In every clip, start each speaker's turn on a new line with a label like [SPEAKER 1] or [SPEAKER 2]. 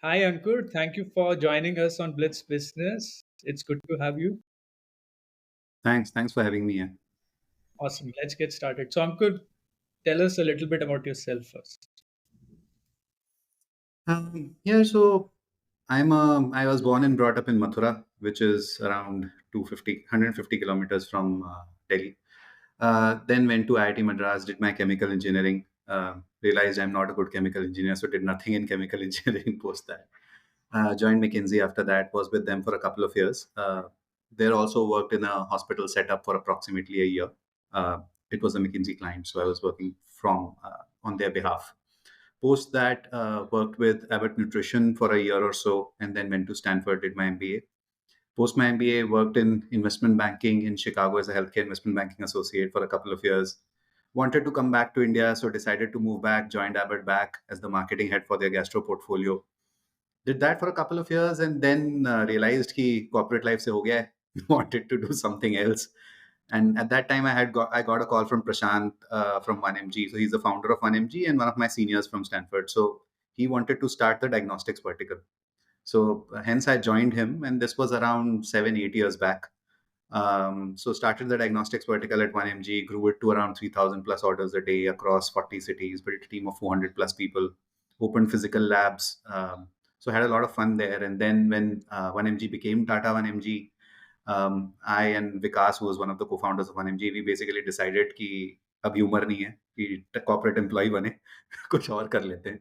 [SPEAKER 1] Hi, Ankur. Thank you for joining us on Blitz Business. It's good to have you.
[SPEAKER 2] Thanks for having me here.
[SPEAKER 1] Awesome. Let's get started. So, Ankur, tell us a little bit about yourself first.
[SPEAKER 2] So I was born and brought up in Mathura, which is around 150 kilometers from Delhi. Then went to IIT Madras, did my chemical engineering. Realized I'm not a good chemical engineer, so did nothing in chemical engineering post that. Joined McKinsey after that, was with them for a couple of years. There also worked in a hospital setup for approximately a year. Uh, it was a McKinsey client, so I was working from on their behalf. Post that, worked with Abbott Nutrition for a year or so, and then went to Stanford, did my MBA. Post my MBA, worked in investment banking in Chicago as a healthcare investment banking associate for a couple of years. Wanted to come back to India, so decided to move back, joined Abbott back as the marketing head for their gastro portfolio. Did that for a couple of years and then realized कि corporate life से हो गया है. Wanted to do something else. And at that time, I got a call from Prashant from 1MG. So he's the founder of 1MG and one of my seniors from Stanford. So he wanted to start the diagnostics vertical. So hence I joined him, and this was around 7, 8 years back. So started the diagnostics vertical at 1MG, grew it to around 3,000 plus orders a day across 40 cities, built a team of 400 plus people, opened physical labs. So had a lot of fun there. And then when 1MG became Tata 1MG, I and Vikas, who was one of the co-founders of 1MG, we basically decided कि अब humor नहीं है कि corporate employee बने कुछ और कर लेते हैं.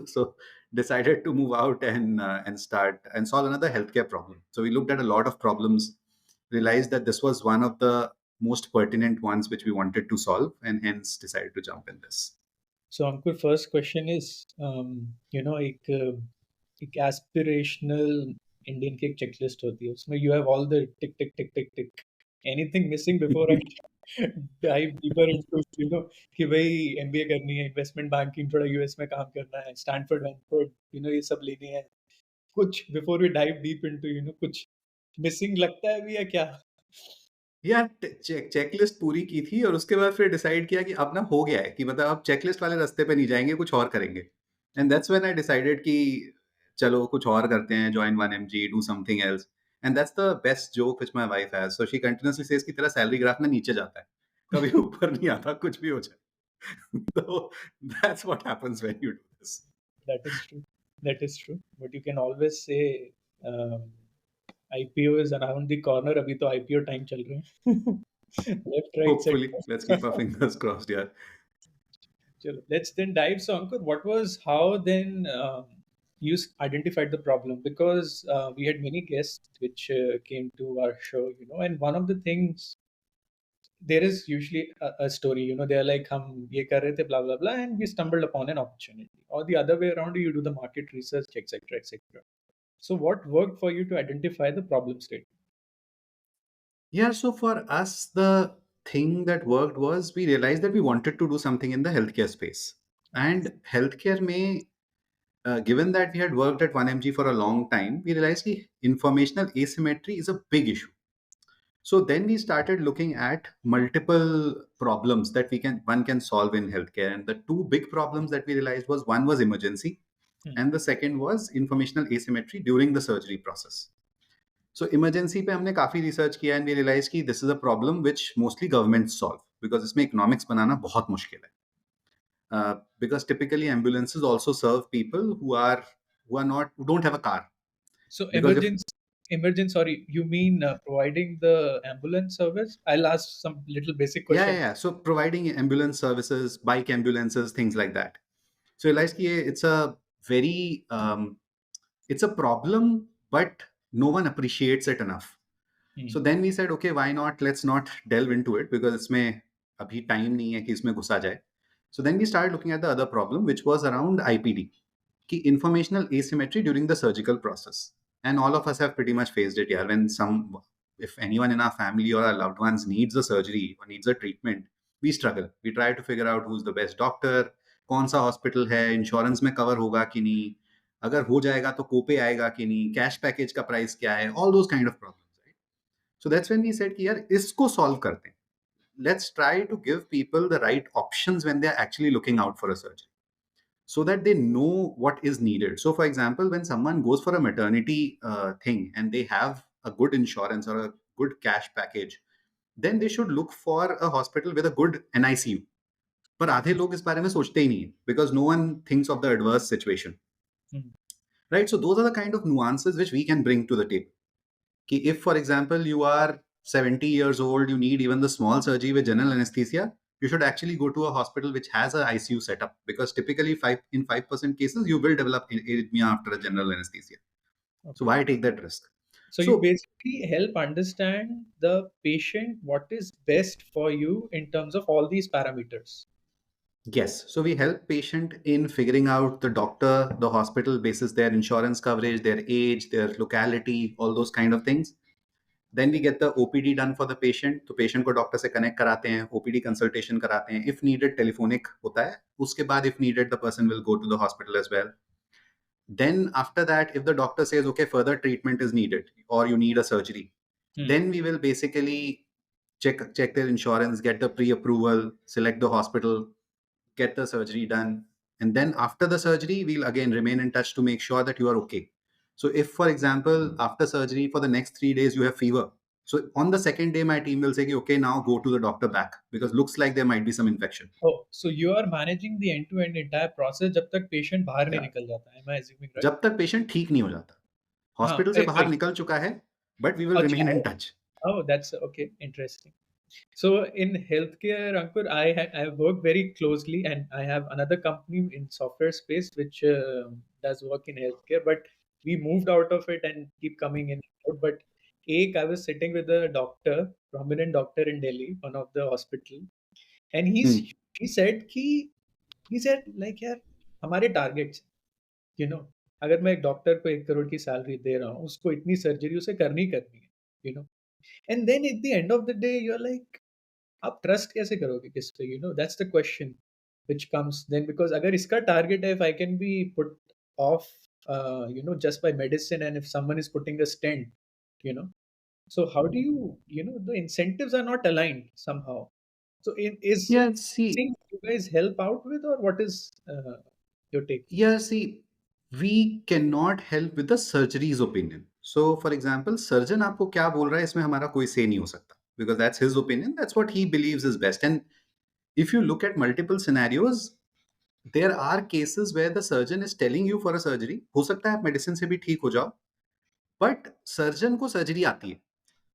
[SPEAKER 2] So decided to move out and start and solve another healthcare problem. So we looked at a lot of problems, realized that this was one of the most pertinent ones which we wanted to solve, and hence decided to jump in this.
[SPEAKER 1] So, Ankur, first question is, एक aspirational Indian की एक checklist होती है. उसमें you have all the tick, tick, tick, tick, tick. Anything missing before I dive deeper into, कि भाई MBA करनी है, investment banking, थोड़ा US में काम करना है, Stanford, Stanford, ये सब लेनी है. कुछ before we dive deep into, कुछ missing लगता है भी है क्या?
[SPEAKER 2] यार चेकलिस्ट पूरी की थी और उसके बाद फिर डिसाइड किया कि अब ना हो गया है कि मतलब अब चेकलिस्ट वाले रास्ते पे नहीं जाएंगे, कुछ और करेंगे. And that's when I decided कि चलो कुछ और करते हैं, join 1MG, do something else. And that's the best joke which my wife has. So she continuously says कि तेरा सैलरी ग्राफ ना नीचे जाता है, कभी ऊपर नहीं आता, कुछ भी हो जाए. So that's what happens when you do this.
[SPEAKER 1] That is true. That is true. But you can always say IPO is around the corner. अभी तो IPO time चल रहे हैं. Left, right,
[SPEAKER 2] Hopefully,
[SPEAKER 1] center.
[SPEAKER 2] let's keep our fingers crossed. Yeah.
[SPEAKER 1] चलो, let's then dive. So, Ankur, what was how then you identified the problem? Because we had many guests which came to our show, and one of the things there is usually a story, they're like, हम ये कर रहे थे, blah blah blah, and we stumbled upon an opportunity. Or the other way around, you do the market research, etc., etc. So, what worked for you to identify the problem state?
[SPEAKER 2] Yeah, so for us, the thing that worked was we realized that we wanted to do something in the healthcare space. And healthcare may, given that we had worked at 1MG for a long time, we realized that informational asymmetry is a big issue. So then we started looking at multiple problems that one can solve in healthcare. And the two big problems that we realized was one was emergency,
[SPEAKER 1] Hmm.
[SPEAKER 2] and the second was informational asymmetry during the surgery process. So emergency पे हमने काफ़ी research किया and we realise कि this is a problem which mostly government solve because इसमें economics बनाना बहुत मुश्किल है. Because typically ambulances also serve people who don't have a car.
[SPEAKER 1] So,
[SPEAKER 2] Because if
[SPEAKER 1] emergency. Sorry, you mean providing the ambulance service? I'll ask some little basic question.
[SPEAKER 2] yeah, so providing ambulance services, bike ambulances, things like that. So realize कि it's a very it's a problem, but no one appreciates it enough. So
[SPEAKER 1] Hmm.
[SPEAKER 2] then we said, okay, why not? Let's not delve into it because इसमें अभी time नहीं है कि इसमें घुसा जाए. So then we started looking at the other problem, which was around IPD, कि informational asymmetry during the surgical process. And all of us have pretty much faced it. Yeah, if anyone in our family or our loved ones needs a surgery or needs a treatment, we struggle. We try to figure out who's the best doctor, कौन सा hospital है, insurance में cover होगा कि नहीं, अगर हो जाएगा तो कोपे आएगा कि नहीं, कैश पैकेज का प्राइस क्या है, all those kind of problems. So that's when we said कि यार इसको solve करते हैं. Let's try to give people the right options when they're actually looking out for a surgery. so that they know what is needed. So, for example, when someone goes for a maternity thing and they have a good insurance or a good cash package, then they should look for a hospital with a good NICU. पर आधे लोग इस बारे में सोचते ही नहीं है because no one thinks of the adverse situation,
[SPEAKER 1] Hmm.
[SPEAKER 2] right? So those are the kind of nuances which we can bring to the table. कि if, for example, you are 70 years old, you need even the small surgery with general anesthesia, you should actually go to a hospital which has a ICU setup, because typically 5% cases you will develop arrhythmia after a general anesthesia. So
[SPEAKER 1] Okay.
[SPEAKER 2] why take that risk?
[SPEAKER 1] So you
[SPEAKER 2] So
[SPEAKER 1] basically help understand the patient what is best for you in terms of all these parameters.
[SPEAKER 2] yes, so we help patient in figuring out the doctor, the hospital basis their insurance coverage, their age, their locality, all those kind of things. Then we get the OPD done for the patient. तो patient को doctor से connect कराते हैं, OPD consultation कराते हैं. If needed, telephonic होता है. उसके बाद, if needed, the person will go to the hospital as well. Then after that, if the doctor says, okay, further treatment is needed or you need a surgery,
[SPEAKER 1] Hmm.
[SPEAKER 2] then we will basically check their insurance, get the pre-approval, select the hospital, get the surgery done. And then after the surgery, we'll again remain in touch to make sure that you are okay. So if, for example, after surgery for the next 3 days you have fever, so on the second day my team will say, okay, now go to the doctor back because looks like there might be some infection.
[SPEAKER 1] Oh, so you are managing the end-to-end entire process जब तक patient बाहर नहीं
[SPEAKER 2] Yeah.
[SPEAKER 1] निकल जाता है. Am I assuming right?
[SPEAKER 2] जब तक patient ठीक नहीं हो जाता,
[SPEAKER 1] हाँ,
[SPEAKER 2] हॉस्पिटल से बाहर
[SPEAKER 1] right.
[SPEAKER 2] निकल चुका है, बट वी विल
[SPEAKER 1] अच्छा.
[SPEAKER 2] Remain in touch.
[SPEAKER 1] Oh, that's okay. Interesting. So in healthcare, Ankur, I work very closely, and I have another company in software space which does work in healthcare. But we moved out of it and keep coming in. And out. But I was sitting with a doctor, prominent doctor in Delhi, one of the hospital, and he said he said like यार हमारे targets, you know, अगर मैं एक doctor को 1 करोड़ की salary दे रहा हूँ, उसको इतनी सर्जरी उसे करनी करनी है, you know. And then at the end of the day, you're like, आप ट्रस्ट कैसे करोगे किस पे, you know, that's the question which comes then, because अगर इसका टारगेट है, if I can be put off you know, just by medicine, and if someone is putting a stent, you know, so how do you, you know, the incentives are not aligned somehow. So is
[SPEAKER 2] Yeah, see,
[SPEAKER 1] thing you guys help out with, or what is your take?
[SPEAKER 2] Yeah, see, we cannot help with the surgery's opinion. So, for example, surgeon आपको क्या बोल रहा है इसमें हमारा कोई say नहीं हो सकता, because that's his opinion. That's what he believes is best. And if you look at multiple scenarios, there are cases where the surgeon is telling you for a surgery. हो सकता है आप medicine से भी ठीक हो जाओ, but surgeon को surgery आती है.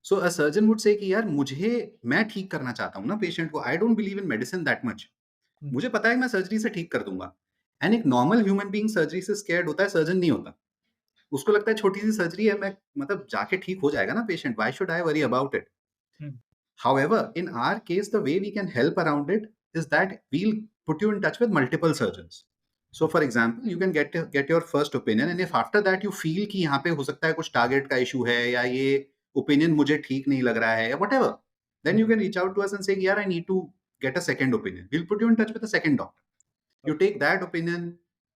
[SPEAKER 2] So a surgeon would say कि यार मुझे मैं ठीक करना चाहता हूँ ना पेशेंट को. I don't believe in medicine that much.
[SPEAKER 1] Hmm.
[SPEAKER 2] मुझे पता है कि मैं सर्जरी से ठीक कर दूंगा. एंड एक नॉर्मल ह्यूमन बीइंग सर्जरी से स्कैर्ड होता है, सर्जन नहीं होता. उसको लगता है छोटी सी सर्जरी है, मैं मतलब जाके ठीक हो जाएगा ना patient, why should I worry about it.
[SPEAKER 1] Hmm.
[SPEAKER 2] However, in our case, the way we can help around it is that we'll put you in touch with multiple surgeons. So, for example, you can get your first opinion, and if after that you feel कि यहाँ पे हो सकता है कुछ target का issue है या ये opinion मुझे ठीक नहीं लग रहा है या whatever, then you
[SPEAKER 1] Hmm.
[SPEAKER 2] can reach out to us and say, यार I need to get a second opinion. We'll put you in touch with a second doctor. You
[SPEAKER 1] Okay.
[SPEAKER 2] take that opinion,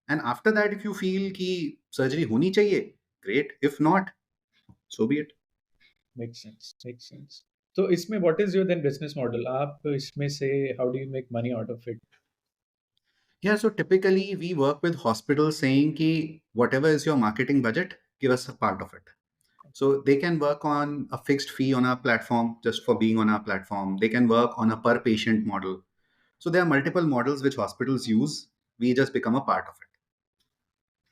[SPEAKER 2] and after that, if you feel कि surgery होनी चाहिए, great. If not, so be it.
[SPEAKER 1] Makes sense, makes sense. So इसमें what is your then business model? आप इसमें से how do you make money out of it?
[SPEAKER 2] Yeah, so typically we work with hospitals saying ki whatever is your marketing budget, give us a part of it. So they can work on a fixed fee on our platform just for being on our platform. They can work on a per patient model. So there are multiple models which hospitals use. We just become a part of it.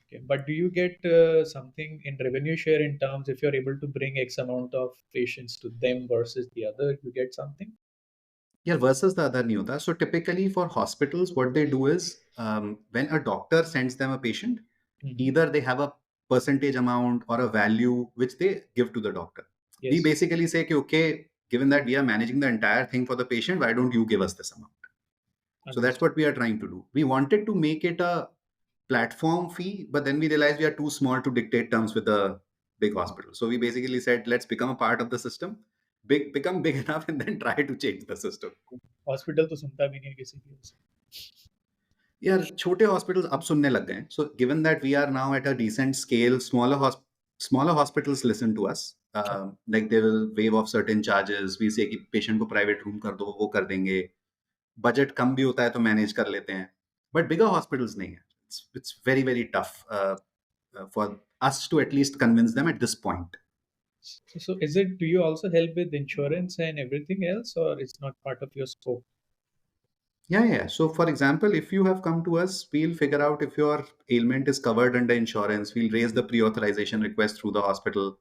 [SPEAKER 1] Okay. But do you get something in revenue share in terms if you're able to bring X amount of patients to them versus the other, you get something?
[SPEAKER 2] Yeah, versus the other nahi hota. So typically for hospitals, what they do is when a doctor sends them a patient,
[SPEAKER 1] Mhm.
[SPEAKER 2] either they have a percentage amount or a value which they give to the doctor. We
[SPEAKER 1] Yes,
[SPEAKER 2] basically say, ki, okay, given that we are managing the entire thing for the patient, why don't you give us this amount? So that's
[SPEAKER 1] understood.
[SPEAKER 2] what we are trying to do. We wanted to make it a platform fee, but then we realized we are too small to dictate terms with the big hospital. So we basically said, let's become a part of the system, become big enough, and then try to change the system.
[SPEAKER 1] Hospital तो सुनता भी नहीं है किसी की उसे.
[SPEAKER 2] यार छोटे हॉस्पिटल्स अब सुनने लग गए हैं. So given that we are now at a decent scale, smaller hospitals listen to us. Like they will waive off certain charges. We say कि पेशेंट को प्राइवेट रूम कर दो, वो कर देंगे. बजट कम भी होता है तो मैनेज कर लेते हैं. बट बिगर हॉस्पिटल्स नहीं है. it's very, very tough for us to at least convince them at this point.
[SPEAKER 1] So is it, do you also help with insurance and everything else, or it's not part of your scope?
[SPEAKER 2] Yeah, yeah. So, for example, if you have come to us, we'll figure out if your ailment is covered under insurance. We'll raise the pre-authorization request through the hospital.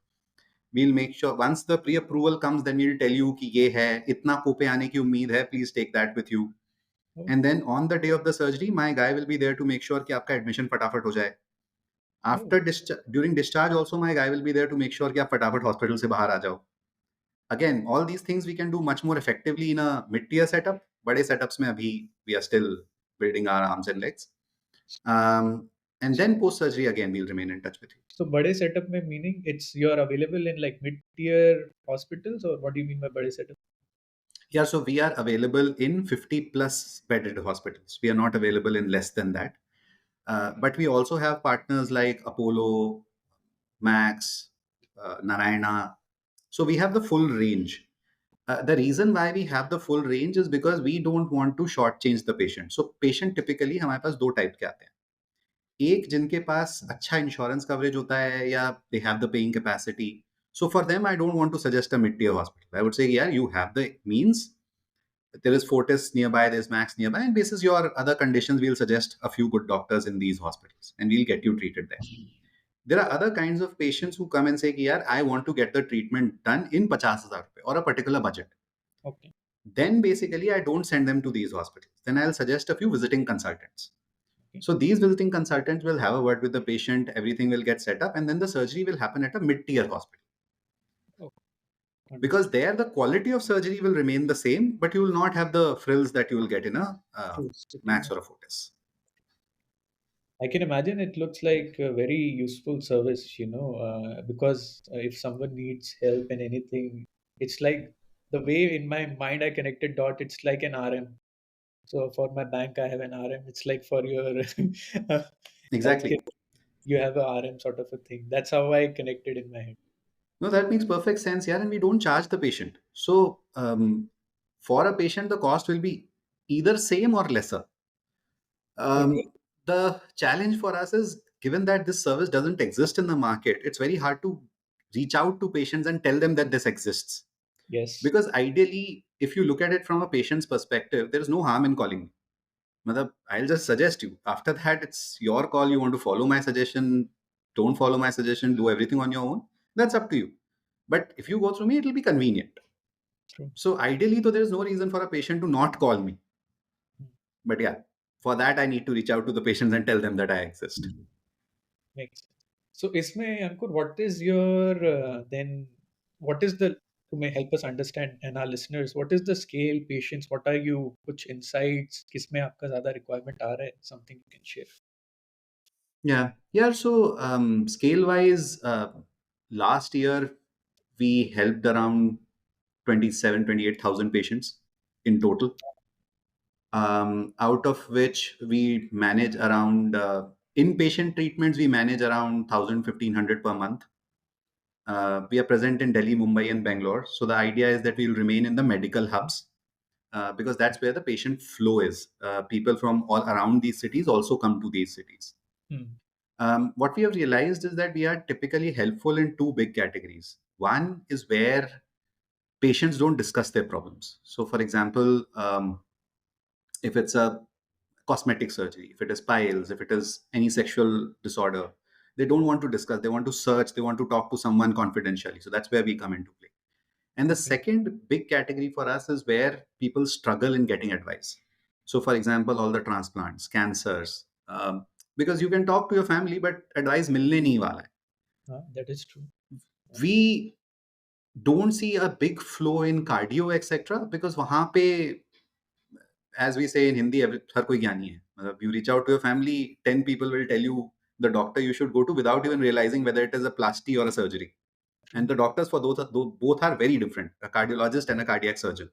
[SPEAKER 2] We'll make sure once the pre-approval comes, then we'll tell you कि ये है इतना कोपे आने की उम्मीद है. Please take that with you.
[SPEAKER 1] Oh,
[SPEAKER 2] And then on the day of the surgery, my guy will be there to make sure कि आपका admission फटाफट हो जाए.
[SPEAKER 1] oh,
[SPEAKER 2] After during discharge, also my guy will be there to make sure कि आप फटाफट hospital से बाहर आ जाओ. Again, all these things we can do much more effectively in a mid-tier setup. बड़े setups में अभी we are still building our arms and legs. Um, and then post surgery again, we'll remain in touch with you.
[SPEAKER 1] so bade setup mein meaning it's you're available in like mid-tier hospitals, or what do you mean by bade setup?
[SPEAKER 2] Yeah, so we are available in 50 plus bedded hospitals. We are not available in less than that. But we also have partners like Apollo, Max, Narayana. So we have the full range. The reason why we have the full range is because we don't want to shortchange the patient. So patient typically हमारे पास दो type के आते हैं. एक जिनके पास अच्छा insurance coverage होता है या they have the paying capacity. So for them, I don't want to suggest a mid-tier hospital. I would say, yeah, you have the means. There is Fortis nearby, there's Max nearby, and basis your other conditions, we'll suggest a few good doctors in these hospitals, and we'll get you treated there. There are other kinds of patients who come and say, yeah, I want to get the treatment done in 50,000 rupees or a particular budget.
[SPEAKER 1] Okay.
[SPEAKER 2] Then basically, I don't send them to these hospitals. Then I'll suggest a few visiting consultants.
[SPEAKER 1] Okay.
[SPEAKER 2] So these visiting consultants will have a word with the patient, everything will get set up, and then the surgery will happen at a mid-tier hospital.
[SPEAKER 1] Oh,
[SPEAKER 2] Because
[SPEAKER 1] understood.
[SPEAKER 2] there the quality of surgery will remain the same, but you will not have the frills that you will get in a
[SPEAKER 1] True. City
[SPEAKER 2] Max
[SPEAKER 1] hospital.
[SPEAKER 2] or a Fortis.
[SPEAKER 1] I can imagine it looks like a very useful service, because if someone needs help in anything, it's like the way in my mind I connected dot, it's like an RM. So for my bank, I have an RM. It's like for your
[SPEAKER 2] Exactly.
[SPEAKER 1] healthcare, you have a RM sort of a thing. That's how I connected in my head.
[SPEAKER 2] No, that makes perfect sense, yeah, and we don't charge the patient. So for a patient, the cost will be either same or lesser.
[SPEAKER 1] Okay.
[SPEAKER 2] The challenge for us is given that this service doesn't exist in the market, it's very hard to reach out to patients and tell them that this exists.
[SPEAKER 1] Yes.
[SPEAKER 2] Because ideally, if you look at it from a patient's perspective, there is no harm in calling me. Matlab, I'll just suggest you. After that, it's your call. You want to follow my suggestion, don't follow my suggestion, do everything on your own. That's up to you. But if you go through me, it'll be convenient.
[SPEAKER 1] True.
[SPEAKER 2] So ideally, though, there is no reason for a patient to not call me.
[SPEAKER 1] Hmm.
[SPEAKER 2] But yeah, for that, I need to reach out to the patients and tell them that I exist.
[SPEAKER 1] Makes sense. So, Ismay, Ankur, what is your then? What is the, to may help us understand and our listeners? What is the scale, patience? What are you? कुछ insights? किसमें आपका ज़्यादा requirement आ रहा है? Something you can share.
[SPEAKER 2] Yeah. Yeah. So scale wise, last year we helped around 28,000 patients in total, out of which we manage around inpatient treatments, we manage around 1,000 1,500 per month. We are present in Delhi, Mumbai, and Bangalore. So the idea is that we'll remain in the medical hubs because that's where the patient flow is. People from all around these cities also come to these cities.
[SPEAKER 1] Hmm.
[SPEAKER 2] What we have realized is that we are typically helpful in two big categories. One is where patients don't discuss their problems. So, for example, if it's a cosmetic surgery, if it is piles, if it is any sexual disorder, they don't want to discuss. They want to search. They want to talk to someone confidentially. So that's where we come into play. And the
[SPEAKER 1] Okay.
[SPEAKER 2] second big category for us is where people struggle in getting advice. So, for example, all the transplants, cancers, because you can talk to your family, but advice milne nahi wala hai.
[SPEAKER 1] That is true.
[SPEAKER 2] We don't see a big flow in cardio, etc. Because वहाँ पे, as we say in Hindi, हर कोई ज्ञानी है. मतलब you reach out to your family, 10 people will tell you the doctor you should go to without even realizing whether it is a plasty or a surgery.
[SPEAKER 1] True.
[SPEAKER 2] And the doctors for both are very different, a cardiologist and a cardiac surgeon.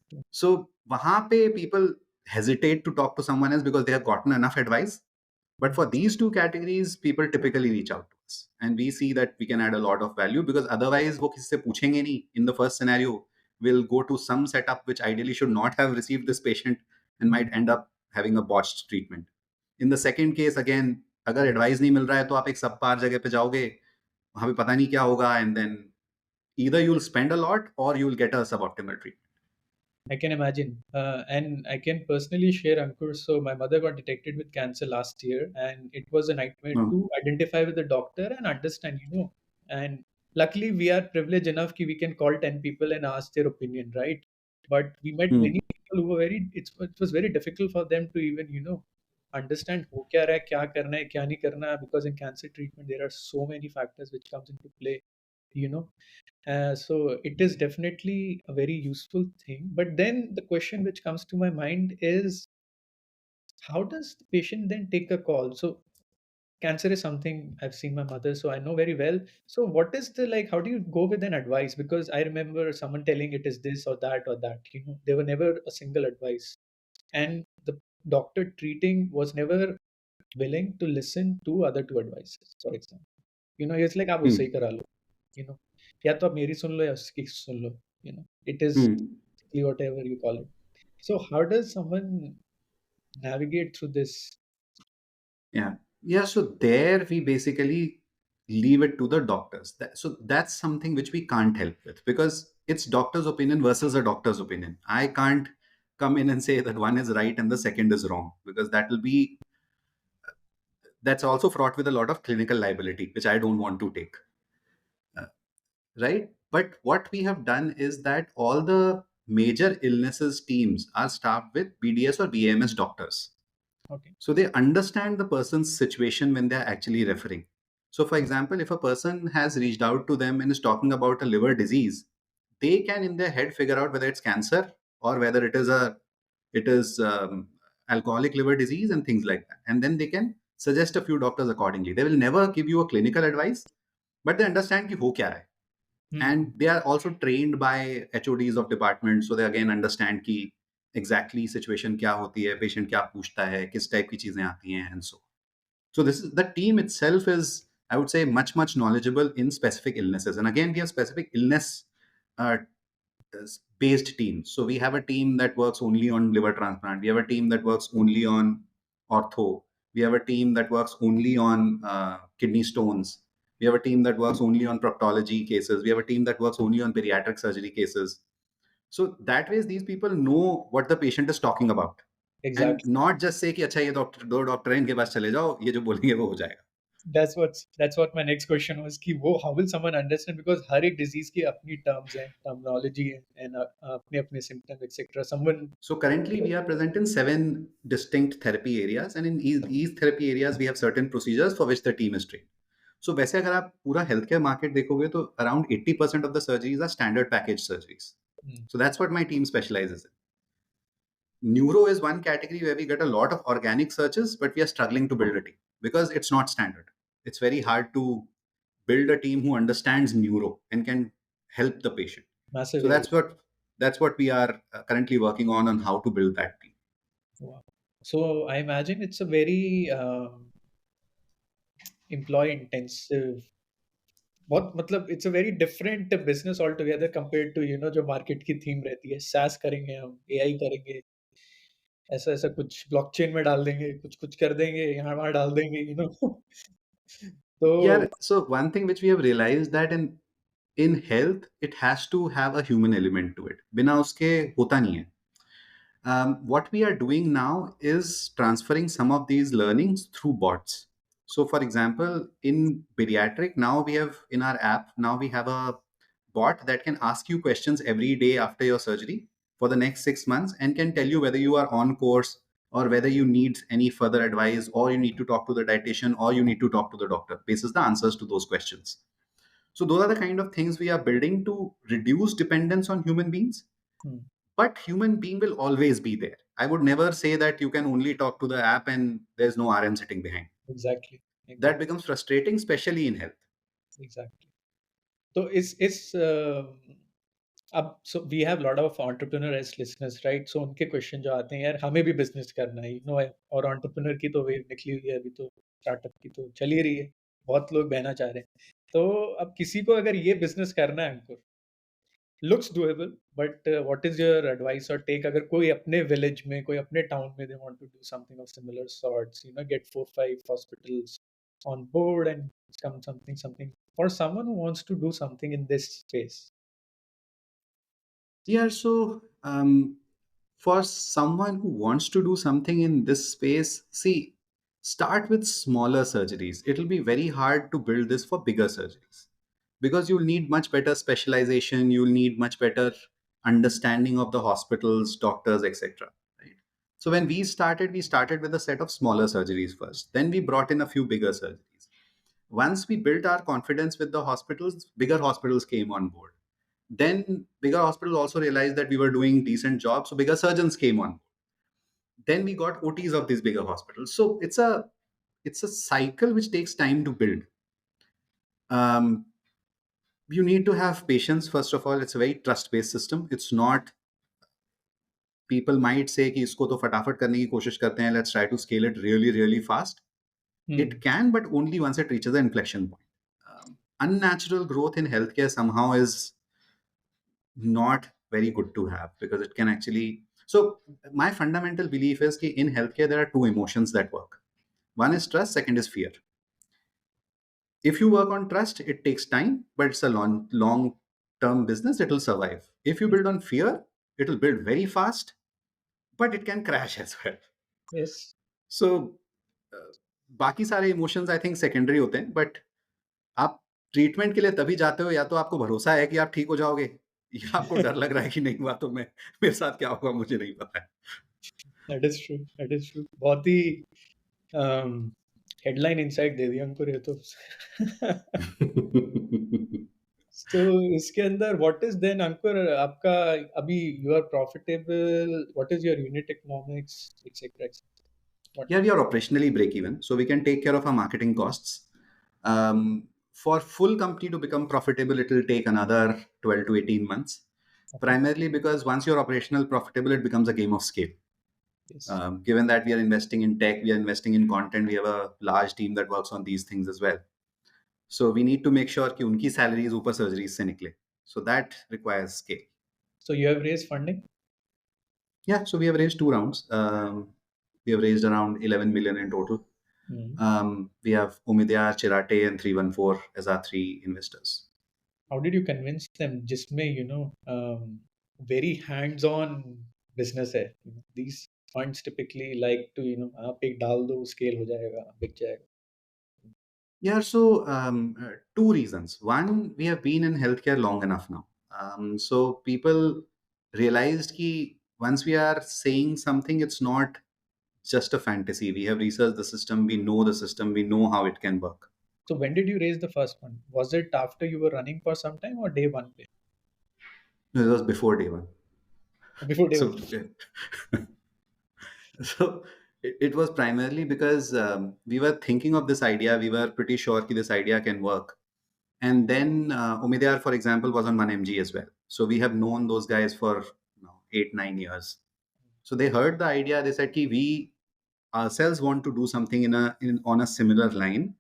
[SPEAKER 1] True.
[SPEAKER 2] So वहाँ पे people hesitate to talk to someone else because they have gotten enough advice. But for these two categories, people typically reach out to us. And we see that we can add a lot of value because otherwise, वो किसी से पूछेंगे नहीं. In the first scenario, we'll go to some setup which ideally should not have received this patient and might end up having a botched treatment. In the second case again, अगर advice नहीं मिल रहा है तो आप एक सब पार जगह पे जाओगे, वहां पे पता नहीं क्या होगा, and then either you'll spend a lot or you'll get a suboptimal treatment.
[SPEAKER 1] I can imagine. And I can personally share, Ankur. So, my mother got detected with cancer last year, and it was a nightmare
[SPEAKER 2] Hmm.
[SPEAKER 1] to identify with the doctor and understand. And luckily, we are privileged enough that we can call 10 people and ask their opinion, right? But we met
[SPEAKER 2] Hmm.
[SPEAKER 1] many people who were it was very difficult for them to even understand हो क्या रहा है, क्या करना है, क्या नहीं करना है, because in cancer treatment, there are so many factors which comes into play, you know. So it is definitely a very useful thing. But then the question which comes to my mind is, how does the patient then take a call? So cancer is something I've seen my mother, so I know very well. So what is the like? How do you go with an advice? Because I remember someone telling it is this or that or that. There were never a single advice, and the doctor treating was never willing to listen to other two advices. For example, it's like आप उससे ही
[SPEAKER 2] Hmm.
[SPEAKER 1] करा लो. you know या तो आप मेरी सुन लो या उसकी सुन लो. It is
[SPEAKER 2] Hmm.
[SPEAKER 1] whatever you call it. So how does someone navigate through this?
[SPEAKER 2] Yeah. Yeah. So there we basically leave it to the doctors. So that's something which we can't help with, because it's doctor's opinion versus a doctor's opinion. I can't come in and say that one is right and the second is wrong, because that's also fraught with a lot of clinical liability, which I don't want to take. Uh, right? But what we have done is that all the major illnesses teams are staffed with BDS or BAMS doctors.
[SPEAKER 1] Okay.
[SPEAKER 2] So they understand the person's situation when they're actually referring. So, for example, if a person has reached out to them and is talking about a liver disease, they can in their head figure out whether it's cancer or whether it is alcoholic liver disease and things like that. And then they can suggest a few doctors accordingly. They will never give you a clinical advice, but they understand ki ho kya hai.
[SPEAKER 1] Hmm.
[SPEAKER 2] And they are also trained by HODs of departments, so they again understand कि exactly situation क्या होती है, patient क्या पूछता है, किस type की चीजें आती हैं, and so this is the team itself is, I would say, much knowledgeable in specific illnesses. And again, we have specific illness uh, based teams. So we have a team that works only on liver transplant. We have a team that works only on ortho. We have a team that works only on kidney stones. We have a team that works only on proctology cases. We have a team that works only on pediatric surgery cases. So that way, these people know what the patient is talking about, and
[SPEAKER 1] Exactly.
[SPEAKER 2] not just say कि अच्छा ये doctor दो doctor हैं इनके पास चले जाओ, ये जो बोलेंगे वो हो जाएगा.
[SPEAKER 1] That's what my next question was कि वो how will someone understand, because हर एक disease की अपनी terms हैं, terminology है, and अपने अपने symptoms etc. Someone.
[SPEAKER 2] So currently we are present in 7 distinct therapy areas, and in these therapy areas we have certain procedures for which the team is trained. So वैसे अगर आप पूरा healthcare market देखोगे तो around 80% of the surgeries are standard package surgeries.
[SPEAKER 1] Hmm.
[SPEAKER 2] So that's what my team specializes in. Neuro is one category where we get a lot of organic searches, but we are struggling to build a team because it's not standard. It's very hard to build a team who understands neuro and can help the patient.
[SPEAKER 1] Massive
[SPEAKER 2] So
[SPEAKER 1] area.
[SPEAKER 2] that's what we are currently working on how to build that team.
[SPEAKER 1] Wow. So I imagine it's a very employee intensive. बहुत मतलब it's a very different business all together compared to जो market की theme रहती है, SaaS करेंगे हम, AI करेंगे, ऐसा ऐसा कुछ ब्लॉकचेन में डाल देंगे, कुछ कुछ कर देंगे, यहाँ वहाँ डाल देंगे तो
[SPEAKER 2] Yeah. So one thing which we have realized that in health it has to have a human element to it. बिना उसके होता नहीं है. What we are doing now is transferring some of these learnings through bots. So, for example, in pediatric, now we have in our app, now we have a bot that can ask you questions every day after your surgery for the next 6 months and can tell you whether you are on course or whether you need any further advice or you need to talk to the dietitian or you need to talk to the doctor. This is the answers to those questions. So, those are the kind of things we are building to reduce dependence on human beings,
[SPEAKER 1] hmm,
[SPEAKER 2] but human being will always be there. I would never say that you can only talk to the app and there's no RM sitting behind.
[SPEAKER 1] Exactly
[SPEAKER 2] That
[SPEAKER 1] exactly
[SPEAKER 2] becomes frustrating, especially in health.
[SPEAKER 1] Exactly तो इस अब so we have lot of entrepreneur as listeners, right? So उनके question जो आते हैं, यार हमें भी बिजनेस करना है, और एंटरप्रेन्योर की तो वेव निकली हुई है, अभी तो स्टार्टअप की तो चल ही रही है, बहुत लोग बहना चाह रहे हैं. तो अब किसी को अगर ये बिजनेस करना है, अंकुर, looks doable, but what is your advice or take अगर कोई अपने village में कोई अपने town में they want to do something of similar sorts, get 4 5 hospitals on board and come something for someone who wants to do something in this space.
[SPEAKER 2] Yeah, so for someone who wants to do something in this space, see, start with smaller surgeries. It'll be very hard to build this for bigger surgeries because you'll need much better specialization, you'll need much better understanding of the hospitals, doctors, etc. Right? So when we started with a set of smaller surgeries first. Then we brought in a few bigger surgeries. Once we built our confidence with the hospitals, bigger hospitals came on board. Then bigger hospitals also realized that we were doing decent jobs, so bigger surgeons came on. Then we got OTs of these bigger hospitals. So it's a cycle which takes time to build. Um, you need to have patience. First of all, it's a very trust based system. It's not, people might say कि इसको तो फटाफट करने की कोशिश करते हैं, let's try to scale it really really fast. It can, but only once it reaches the inflection point. Unnatural growth in healthcare somehow is not very good to have, because it can actually, so my fundamental belief is that in healthcare there are two emotions that work. One is trust, second is fear. If you work on trust, it takes time, but it's a long term business. It will survive. If you build on fear, it will build very fast, but it can crash as well.
[SPEAKER 1] Yes.
[SPEAKER 2] So बाकी सारे emotions I think secondary होते हैं, but आप treatment के लिए तभी जाते हो या तो आपको भरोसा है कि आप ठीक हो जाओगे, या आपको डर लग रहा है कि नहीं हुआ तो मैं, मेरे साथ क्या होगा मुझे नहीं पता है.
[SPEAKER 1] That is true. That is true. बहुत ही हेडलाइन इनसाइट दे दिया अंकुर ये तो. तो इसके अंदर व्हाट इज देन अंकुर आपका अभी you are profitable, what is your unit economics etcetera etcetera.
[SPEAKER 2] Yeah, we are operationally break even, so we can take care of our marketing costs. For full company to become profitable, it will take another 12 to 18 months.
[SPEAKER 1] Okay.
[SPEAKER 2] Primarily because once you're operational profitable, it becomes a game of scale.
[SPEAKER 1] Yes.
[SPEAKER 2] Given that we are investing in tech, we are investing in content, we have a large team that works on these things as well. So we need to make sure कि उनकी salaries ऊपर surgeries से निकले. So that requires scale.
[SPEAKER 1] So you have raised funding?
[SPEAKER 2] Yeah, so we have raised 2 rounds. We have raised around 11 million in total. We have Umidyar, Chirate, and 314 as our 3 investors.
[SPEAKER 1] How did you convince them? जिसमें very hands-on business है. These funds typically like to आप एक डाल दो scale हो जाएगा, बिक जाएगा.
[SPEAKER 2] Yeah, so 2 reasons. One, we have been in healthcare long enough now. So people realized that once we are saying something, it's not just a fantasy. We have researched the system, we know the system, we know how it can work.
[SPEAKER 1] So when did you raise the first one? Was it after you were running for some time or day one?
[SPEAKER 2] No, it was before day one.
[SPEAKER 1] Before day
[SPEAKER 2] So,
[SPEAKER 1] one.
[SPEAKER 2] so it was primarily because we were thinking of this idea. We were pretty sure that this idea can work. And then Umidyar, for example, was on 1mg as well. So we have known those guys for 8-9 years. So they heard the idea. They said, we ourselves want to do something on a similar line.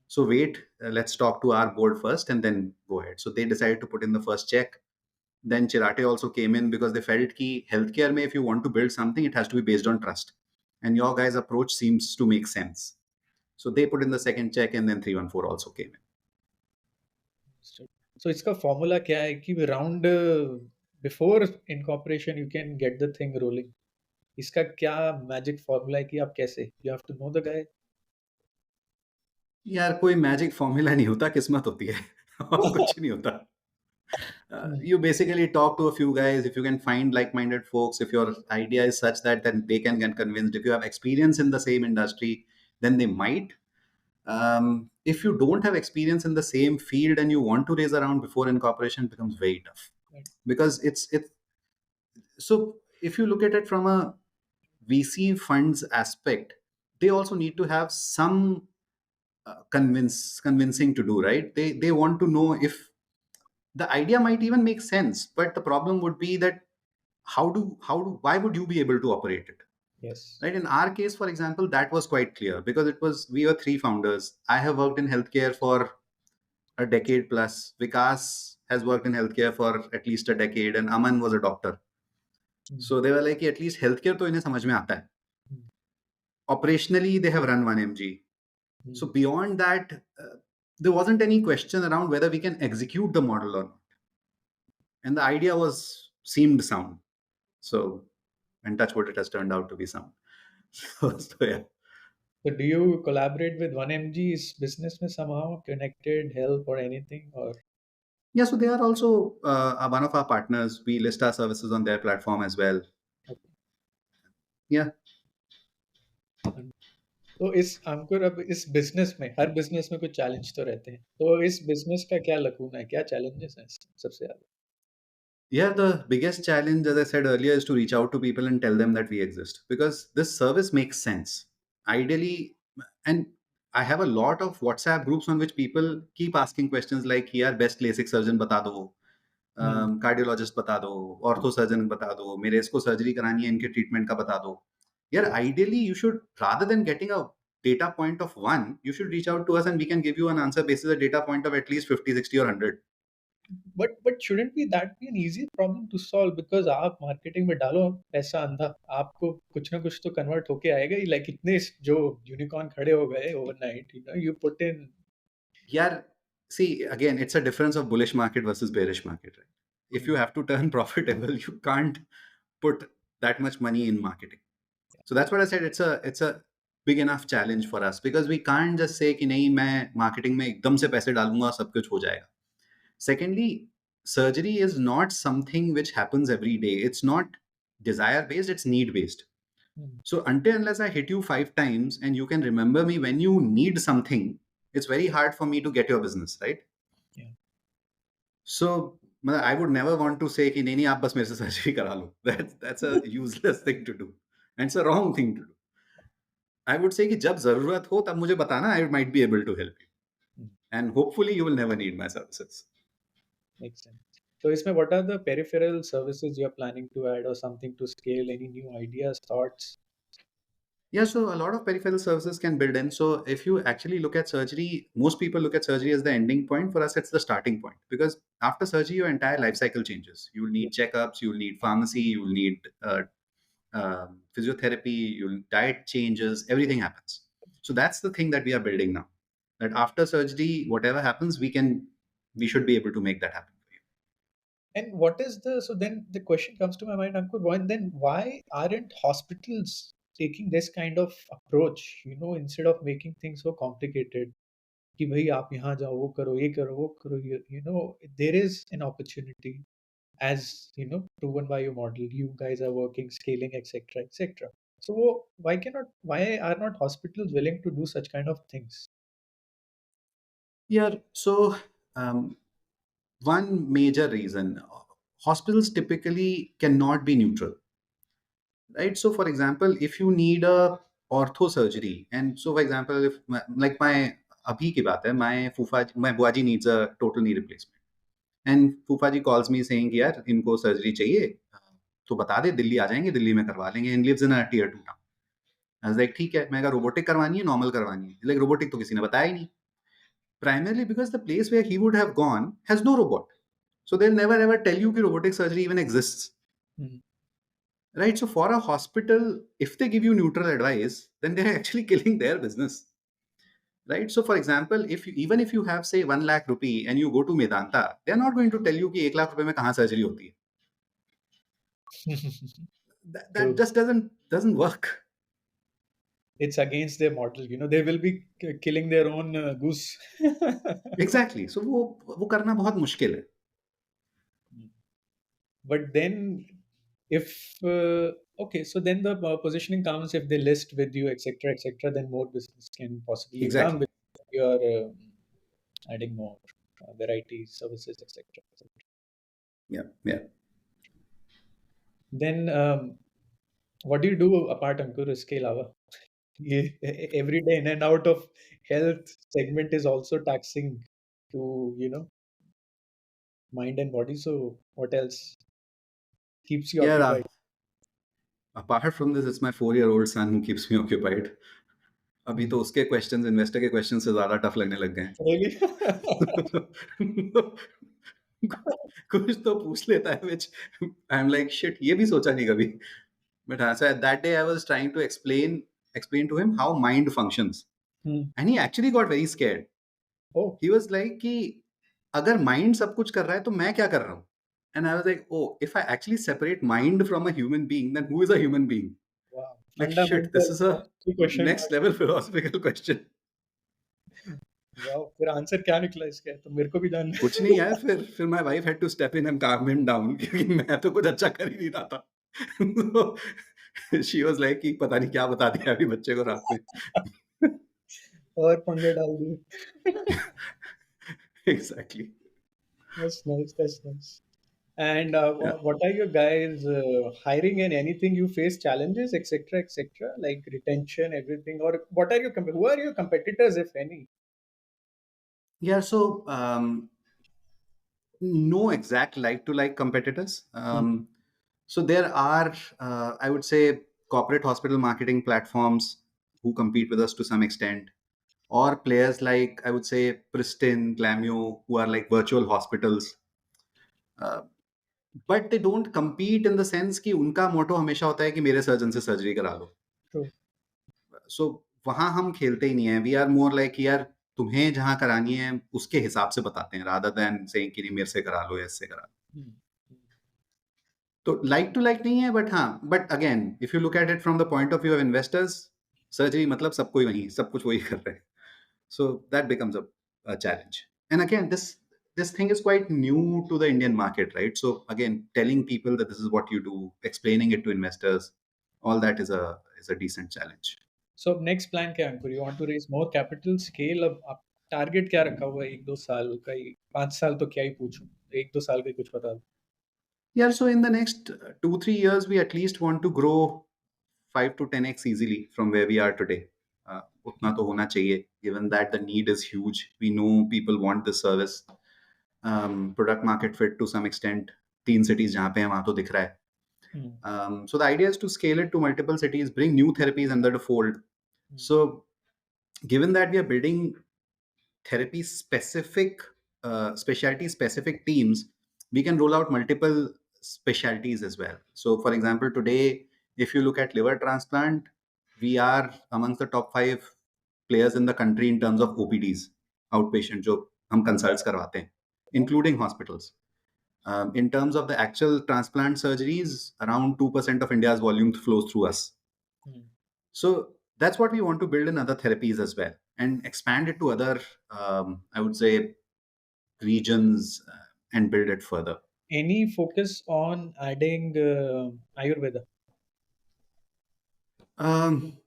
[SPEAKER 2] So wait, let's talk to our board first and then go ahead. So they decided to put in the first check. Then Chirate also came in because they felt that healthcare mein, if you want to build something, it has to be based on trust. And your guys' approach seems to make sense. So they put in the second check, and then 314 also came in.
[SPEAKER 1] So इसका formula क्या है कि round before incorporation you can get the thing rolling. इसका क्या magic formula है कि आप कैसे? You have to know the guy.
[SPEAKER 2] यार कोई मैजिक फॉर्मूला नहीं होता, किस्मत होती है. और कुछ नहीं होता. You basically talk to a few guys. If you can find like-minded folks, if your idea is such that then they can get convinced. If you have experience in the same industry, then they might. If you don't have experience in the same field and you want to raise a round before incorporation, it becomes very tough.
[SPEAKER 1] Right.
[SPEAKER 2] Because it's so if you look at it from a VC funds aspect, they also need to have some convincing to do, right? They want to know if the idea might even make sense, but the problem would be that why would you be able to operate it?
[SPEAKER 1] Yes.
[SPEAKER 2] Right. In our case, for example, that was quite clear because we were 3 founders. I have worked in healthcare for a decade plus. Vikas has worked in healthcare for at least a decade, and Aman was a doctor. So they were like, at least healthcare to इन्हें समझ में आता है. Operationally, they have run 1mg. So beyond that, there wasn't any question around whether we can execute the model or not. And the idea seemed sound. So, and touch wood, it has turned out to be sound. So yeah.
[SPEAKER 1] So do you collaborate with 1mg's business में somehow connected, help or anything? Or
[SPEAKER 2] Yeah, so they are also one of our partners. We list our services on their platform as well.
[SPEAKER 1] okay.
[SPEAKER 2] Yeah.
[SPEAKER 1] तो इस अंकुर अब इस business में हर business में कुछ challenge तो रहते हैं, तो इस बिजनेस का क्या लकून है, क्या चैलेंजेस हैं सबसे ज्यादा?
[SPEAKER 2] Yeah, the biggest challenge, as I said earlier, is to reach out to people and tell them that we exist, because this service makes sense. Ideally, and I have a lot of WhatsApp groups on which people keep asking questions like, "Here, best LASIK surgeon बता दो, cardiologist बता दो, ortho surgeon बता दो, मेरे इसको surgery करानी है, इनके treatment का बता दो." Yeah, ideally, you should, rather than getting a data point of one, you should reach out to us and we can give you an answer based on a data point of at least 50, 60 or 100.
[SPEAKER 1] But shouldn't be that be an easy problem to solve, because आप marketing में डालो पैसा अंधा, आपको कुछ ना कुछ तो कन्वर्ट होके आएगा ही. लाइक इतने जो यूनिकॉर्न खड़े हो गए overnight, you put in.
[SPEAKER 2] Yeah, see, again, it's a difference of bullish market versus bearish market, right? If you have to turn profitable, you can't put that much money in marketing. So that's what I said. It's a big enough challenge for us, because we can't just say कि नहीं, मैं marketing में एकदम से पैसे डालूंगा और सब कुछ हो जाएगा. Secondly, surgery is not something which happens every day. It's not desire based, it's need based. So until unless I hit you 5 times and you can remember me when you need something, it's very hard for me to get your business, right?
[SPEAKER 1] Yeah.
[SPEAKER 2] So I would never want to say कि नहीं नहीं आप बस मेरे से surgery करा लो. That's a useless thing to do, and it's a wrong thing to do. I would say कि जब जरूरत हो तब मुझे बताना, I might be able to help you, and hopefully you will never need my services.
[SPEAKER 1] Makes sense. So इसमें what are the peripheral services you're planning to add or something to scale? Any new ideas, thoughts?
[SPEAKER 2] Yeah, so a lot of peripheral services can build in. So if you actually look at surgery, most people look at surgery as the ending point. For us, it's the starting point, because after surgery, your entire life cycle changes. You'll need checkups, you'll need pharmacy, you'll need physiotherapy, you'll diet changes, everything happens. So that's the thing that we are building now. That after surgery, whatever happens, we should be able to make that happen for you.
[SPEAKER 1] And what is so then the question comes to my mind, Ankur, why aren't hospitals taking this kind of approach, instead of making things so complicated? कि भाई आप यहाँ जाओ, वो करो, ये करो, वो करो, there is an opportunity, as proven by your model. You guys are working, scaling, etc., etc. So why are not hospitals willing to do such kind of things?
[SPEAKER 2] Yeah, so one major reason, hospitals typically cannot be neutral, right? So for example, if you need a ortho surgery, and so for example, if like my abhi ki baat hai, my buaji needs a total knee replacement, and फूफाजी calls me saying कि यार इनको surgery चाहिए, तो बता दे, दिल्ली आ जाएंगे, दिल्ली में करवा लेंगे, and lives in a tier 2 town. I was like, ठीक है. मैं कहा रोबोटिक करवानी है, नॉर्मल करवानी है? Like रोबोटिक तो किसी ने बताया ही नहीं. Primarily because the place where he would have gone has no robot. So they'll never ever tell you that robotic surgery even exists. Right? So for a hospital, if they give you neutral advice, then they're actually killing their business. Right? So for example, even if you have say 1 lakh rupee and you go to Medanta, they're not going to tell you कि 1 lakh रुपए में कहाँ surgery होती है. That just doesn't work.
[SPEAKER 1] It's against their model. They will be killing their own goose.
[SPEAKER 2] Exactly. So वो करना बहुत मुश्किल है.
[SPEAKER 1] But then, if okay, so then the positioning comes if they list with you, etc., etc., then more business can possibly
[SPEAKER 2] Exactly.
[SPEAKER 1] come with your adding more variety, services, etc.
[SPEAKER 2] Yeah.
[SPEAKER 1] Then, what do you do apart, Ankur, इसके अलावा? Every day in and out of health segment is also taxing to mind and body. So what else keeps you occupied?
[SPEAKER 2] Apart from this, it's my 4-year-old son who keeps me occupied. अभी तो उसके questions, investor के questions से ज्यादा tough लगने लग गए हैं.
[SPEAKER 1] Really?
[SPEAKER 2] कुछ तो पूछ लेता है, which I'm like shit, ये भी सोचा नहीं कभी. But so at that day I was trying to explain to him how mind functions,
[SPEAKER 1] Hmm.
[SPEAKER 2] and he actually got very scared.
[SPEAKER 1] Oh,
[SPEAKER 2] He was like कि अगर mind सब कुछ कर रहा है तो मैं क्या कर रहा हूँ? And I was like, oh, if I actually separate mind from a human being, then who is a human being?
[SPEAKER 1] wow.
[SPEAKER 2] Like shit, this
[SPEAKER 1] Fundamental
[SPEAKER 2] is a
[SPEAKER 1] two question
[SPEAKER 2] next
[SPEAKER 1] mark.
[SPEAKER 2] level philosophical question.
[SPEAKER 1] Wow. फिर answer क्या निकला इसका? तो मेरे को भी जानना
[SPEAKER 2] कुछ
[SPEAKER 1] है।
[SPEAKER 2] नहीं यार, फिर my wife had to step in and calm him down क्योंकि मैं तो कुछ अच्छा कर ही नहीं रहा था. शी वाज लाइक कि पता नहीं क्या बता दिया अभी बच्चे को रात में.
[SPEAKER 1] और पंगे डाल दिए।
[SPEAKER 2] Exactly.
[SPEAKER 1] That's nice. That's nice. And
[SPEAKER 2] Yeah.
[SPEAKER 1] what are your guys hiring and anything you face challenges, etc., like retention, everything, or what are your who are your competitors, if any?
[SPEAKER 2] Yeah, so no exact like to like competitors.
[SPEAKER 1] Hmm.
[SPEAKER 2] So there are, I would say, corporate hospital marketing platforms who compete with us to some extent, or players like, I would say, Pristin, Glamio, who are like virtual hospitals. But they don't compete in the sense कि उनका मोटो हमेशा होता है कि मेरे surgeon से surgery करा लो.
[SPEAKER 1] True.
[SPEAKER 2] सो वहां हम खेलते ही नहीं है. वी आर मोर लाइक यार तुम्हें जहां करानी है उसके हिसाब से बताते हैं, रादर देन सेइंग कि नहीं मेरे से करा लो या इससे करा लो.
[SPEAKER 1] Hmm.
[SPEAKER 2] तो लाइक टू लाइक नहीं है, बट हाँ, but again if you look at it from the point of view of investors, surgery मतलब सबको ही वही सब कुछ वही कर रहे हैं. So that becomes a challenge. And again, this thing is quite new to the Indian market, right? So again, telling people that this is what you do, explaining it to investors, all that is a decent challenge.
[SPEAKER 1] So next plan क्या है अंकुर? You want to raise more capital, scale up target क्या रखा हुआ है? 1-2 साल का ही, 5 साल तो क्या ही पूछूं? 1-2 साल का ही कुछ बता दो.
[SPEAKER 2] Yeah, so in the next 2-3 years, we at least want to grow 5 to 10x easily from where we are today. उतना तो होना चाहिए, given that the need is huge. We know people want this service. Product market fit to some extent. 3 cities जहाँ पे हैं वहाँ तो दिख रहा है.
[SPEAKER 1] Hmm.
[SPEAKER 2] So the idea is to scale it to multiple cities, bring new therapies under the fold. So given that we are building therapy specific, specialty specific teams, we can roll out multiple specialties as well. So for example, today, if you look at liver transplant, we are amongst the top 5 players in the country in terms of OPDs, outpatient, जो हम consults करवाते हैं, including hospitals. In terms of the actual transplant surgeries, around 2% of India's volume flows through us.
[SPEAKER 1] Hmm.
[SPEAKER 2] So that's what we want to build in other therapies as well and expand it to other, I would say, regions and build it further.
[SPEAKER 1] Any focus on adding Ayurveda?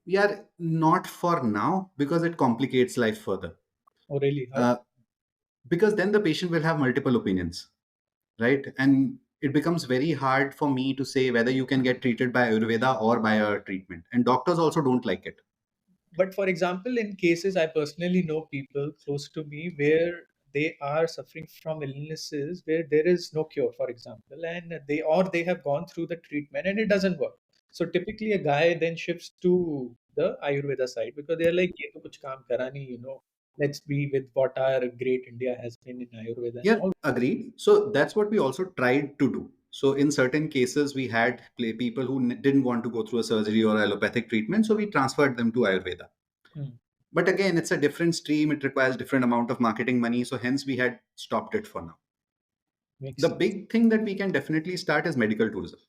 [SPEAKER 2] Yeah, not for now because it complicates life further.
[SPEAKER 1] Oh, really? How?
[SPEAKER 2] Uh, because then the patient will have multiple opinions, right? And it becomes very hard for me to say whether you can get treated by Ayurveda or by a treatment. And doctors also don't like it.
[SPEAKER 1] But for example, in cases I personally know people close to me where they are suffering from illnesses where there is no cure, for example, and they have gone through the treatment and it doesn't work. So typically, a guy then shifts to the Ayurveda side because they're like, "ये तो कुछ काम करा नहीं, let's be with what our great India has been in Ayurveda and
[SPEAKER 2] Yeah,
[SPEAKER 1] all."
[SPEAKER 2] agreed. So that's what we also tried to do. So in certain cases, we had people who didn't want to go through a surgery or allopathic treatment, so we transferred them to Ayurveda.
[SPEAKER 1] Hmm.
[SPEAKER 2] But again, it's a different stream. It requires different amount of marketing money. So hence, we had stopped it for now.
[SPEAKER 1] Makes
[SPEAKER 2] The
[SPEAKER 1] sense.
[SPEAKER 2] big thing that we can definitely start is medical tourism.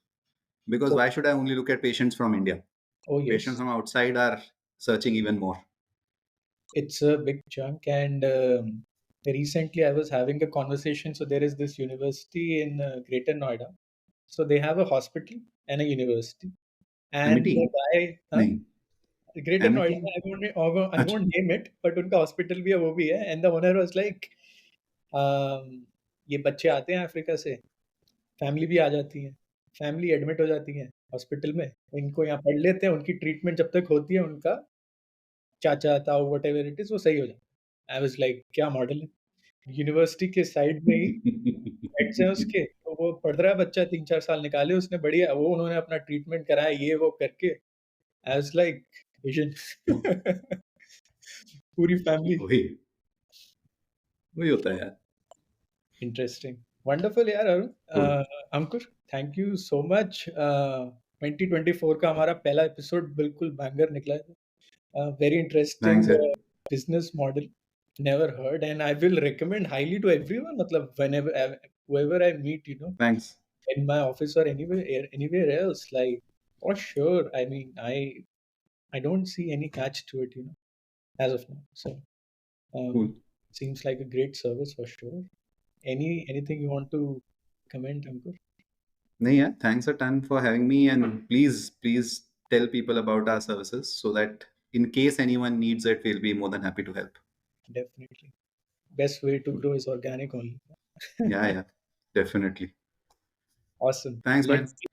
[SPEAKER 2] Because
[SPEAKER 1] Oh,
[SPEAKER 2] why should I only look at patients from India?
[SPEAKER 1] oh
[SPEAKER 2] Patients
[SPEAKER 1] yes.
[SPEAKER 2] from outside are searching even more.
[SPEAKER 1] It's a big chunk. And recently, I was having a conversation. So there is this university in Greater Noida. So they have a hospital and a university. And
[SPEAKER 2] Amity?
[SPEAKER 1] the guy, huh?
[SPEAKER 2] नहीं.
[SPEAKER 1] Greater Noida,
[SPEAKER 2] Amity?
[SPEAKER 1] I
[SPEAKER 2] अच्छा.
[SPEAKER 1] won't name it, but उनका hospital भी है, वो भी है. And the owner was like, ये बच्चे आते हैं अफ्रीका से, फैमिली भी आ जाती है, फैमिली एडमिट हो जाती है हॉस्पिटल में, इनको यहाँ पढ़ लेते हैं, उनकी ट्रीटमेंट जब तक होती है, उनका चाचा ताऊ वट एवर इट इज वो सही हो जाता है. आई वाज लाइक क्या मॉडल है. यूनिवर्सिटी के साइड में ही बेड्स हैं उसके, तो वो पढ़ रहा है बच्चा, 3-4 साल निकाले उसने, बढ़िया वो उन्होंने अपना ट्रीटमेंट कराया ये वो करके. I was like vision. पूरी फैमिली.
[SPEAKER 2] वही वही होता है यार.
[SPEAKER 1] इंटरेस्टिंग. वंडरफुल यार Arun.
[SPEAKER 2] Cool.
[SPEAKER 1] Ankur, thank you so much. 2024 का हमारा पहला एपिसोड बिल्कुल बैंगर निकला है। Very
[SPEAKER 2] Thanks.
[SPEAKER 1] Interesting
[SPEAKER 2] Yeah.
[SPEAKER 1] Business model, never heard, and I will recommend highly to everyone, मतलब whenever whoever I meet,
[SPEAKER 2] Thanks.
[SPEAKER 1] in my office or anywhere else, like for sure. I mean, I don't see any catch to it, as of now. So
[SPEAKER 2] Cool.
[SPEAKER 1] seems like a great service for sure. Anything you want to comment, Ankur?
[SPEAKER 2] No, yeah. Thanks a ton for having me, and please tell people about our services so that in case anyone needs it, we'll be more than happy to help.
[SPEAKER 1] Definitely. Best way to
[SPEAKER 2] Cool.
[SPEAKER 1] grow is organic only.
[SPEAKER 2] Yeah, yeah. Definitely.
[SPEAKER 1] Awesome.
[SPEAKER 2] Thanks,
[SPEAKER 1] Let's
[SPEAKER 2] man.